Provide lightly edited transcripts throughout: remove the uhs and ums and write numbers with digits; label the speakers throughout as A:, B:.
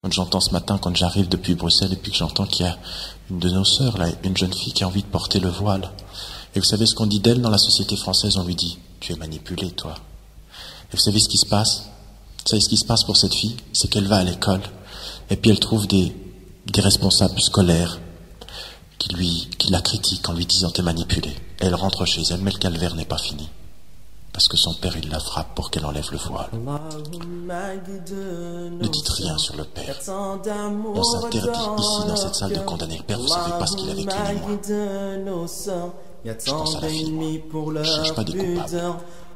A: Quand j'entends ce matin, quand j'arrive depuis Bruxelles et puis que j'entends qu'il y a une de nos sœurs, là, une jeune fille qui a envie de porter le voile. Et vous savez ce qu'on dit d'elle dans la société française? On lui dit, tu es manipulé, toi. Et vous savez ce qui se passe? Vous savez ce qui se passe pour cette fille? C'est qu'elle va à l'école et puis elle trouve des responsables scolaires qui la critiquent en lui disant t'es manipulé. Et elle rentre chez elle, mais le calvaire n'est pas fini. Parce que son père, il la frappe pour qu'elle enlève le voile. Ne dites rien sur le père. On s'interdit ici dans cette salle de condamner le père. Vous savez pas ce qu'il a vécu ni moi. Je pense à la fille, moi. Je cherche pas de coupable.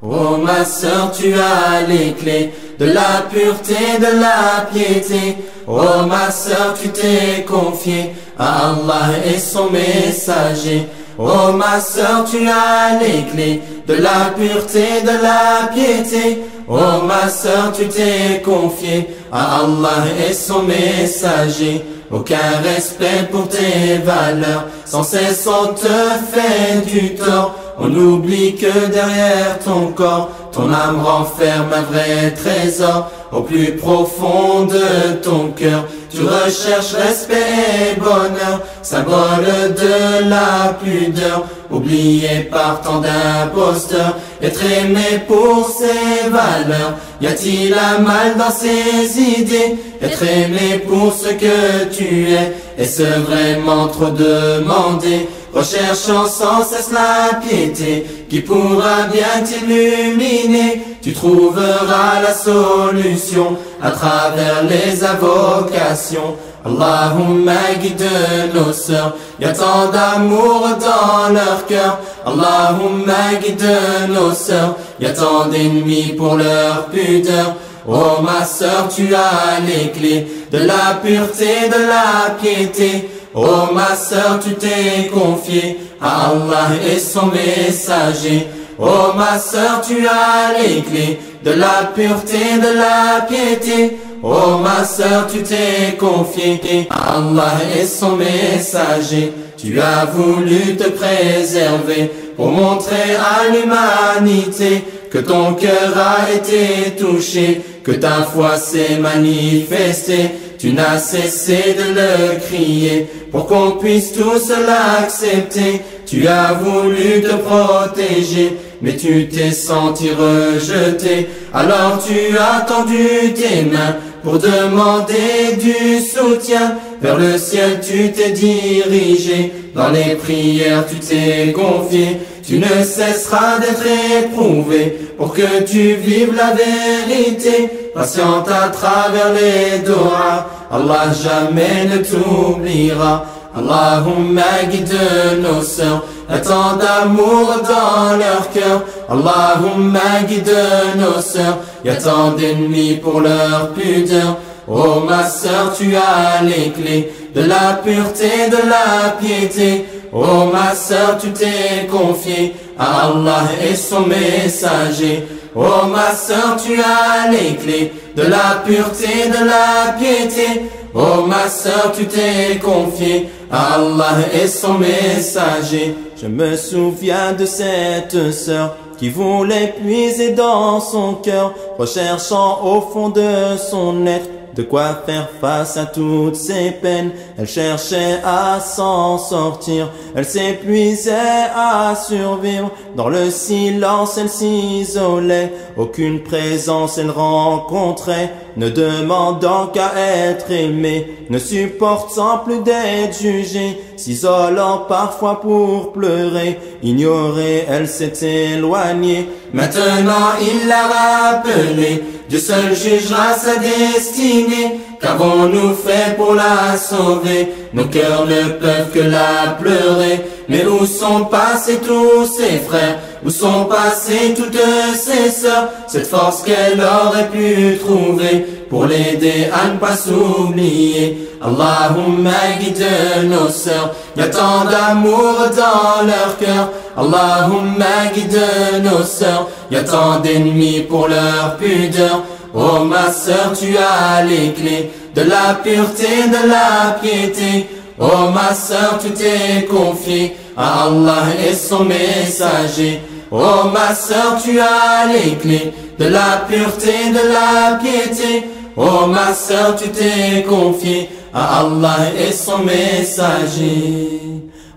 B: Oh ma sœur, tu as les clés de la pureté, de la piété. Oh ma sœur, tu t'es confiée à Allah et son messager. Oh ma sœur, tu as les clés de la pureté, de la piété. Oh ma sœur, tu t'es confiée à Allah et son messager. Aucun respect pour tes valeurs, sans cesse on te fait du tort. On oublie que derrière ton corps, ton âme renferme un vrai trésor. Au plus profond de ton cœur, tu recherches respect et bonheur, symbole de la pudeur, oublié par tant d'imposteurs. Être aimé pour ses valeurs, y a-t-il un mal dans ses idées? Être aimé pour ce que tu es, est-ce vraiment trop demandé? Recherchant sans cesse la piété qui pourra bien t'illuminer. Tu trouveras la solution à travers les invocations. Allahumma guide nos sœurs, y a tant d'amour dans leur cœur. Allahumma guide nos sœurs, y a tant d'ennemis pour leur pudeur. Oh ma sœur, tu as les clés de la pureté, de la piété. Oh ma sœur, tu t'es confiée à Allah et son messager. Oh ma sœur, tu as les clés de la pureté, de la piété. Oh ma sœur, tu t'es confiée à Allah et son messager. Tu as voulu te préserver pour montrer à l'humanité que ton cœur a été touché, que ta foi s'est manifestée. Tu n'as cessé de le crier pour qu'on puisse tous l'accepter. Tu as voulu te protéger, mais tu t'es senti rejeté. Alors tu as tendu tes mains pour demander du soutien. Vers le ciel tu t'es dirigé, dans les prières tu t'es confié. Tu ne cesseras d'être éprouvé pour que tu vives la vérité. Patiente à travers les doigts, Allah jamais ne t'oubliera. Allahumma guide nos sœurs, y a tant d'amour dans leur cœur. Allahumma guide nos sœurs, y a tant d'ennemis pour leur pudeur. Oh ma sœur, tu as les clés de la pureté, de la piété. Oh ma sœur, tu t'es confiée à Allah et son messager. Oh ma sœur, tu as les clés de la pureté, de la piété. Oh ma sœur, tu t'es confiée à Allah et son messager. Je me souviens de cette sœur qui voulait puiser dans son cœur, recherchant au fond de son être de quoi faire face à toutes ses peines. Elle cherchait à s'en sortir, elle s'épuisait à survivre. Dans le silence elle s'isolait, aucune présence elle rencontrait. Ne demandant qu'à être aimée, ne supportant plus d'être jugée, s'isolant parfois pour pleurer, ignorée elle s'est éloignée. Maintenant il l'a rappelé, Dieu seul jugera sa destinée. Qu'avons-nous fait pour la sauver? Nos cœurs ne peuvent que la pleurer. Mais où sont passés tous ses frères? Où sont passées toutes ses sœurs? Cette force qu'elle aurait pu trouver pour l'aider à ne pas s'oublier. Allahumma guide nos sœurs, y a tant d'amour dans leur cœur. Allahumma guide nos sœurs, y a tant d'ennemis pour leur pudeur. Oh ma sœur, tu as les clés de la pureté, de la piété. Oh ma sœur, tu t'es confiée à Allah et son messager. Oh ma sœur, tu as les clés de la pureté, de la piété. Oh ma sœur, tu t'es confiée à Allah et son messager.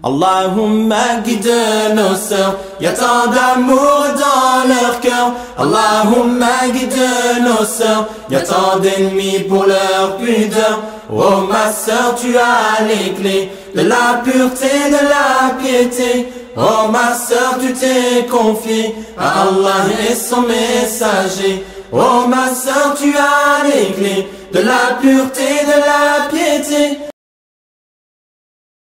B: Allahumma guide nos sœurs, y a tant d'amour dans leur cœur. Allahumma guide nos sœurs, y a tant d'ennemis pour leur pudeur. Oh ma sœur, tu as les clés de la pureté, de la piété. Oh ma sœur, tu t'es confiée à Allah et son messager. Oh ma sœur, tu as les clés de la pureté, de la piété.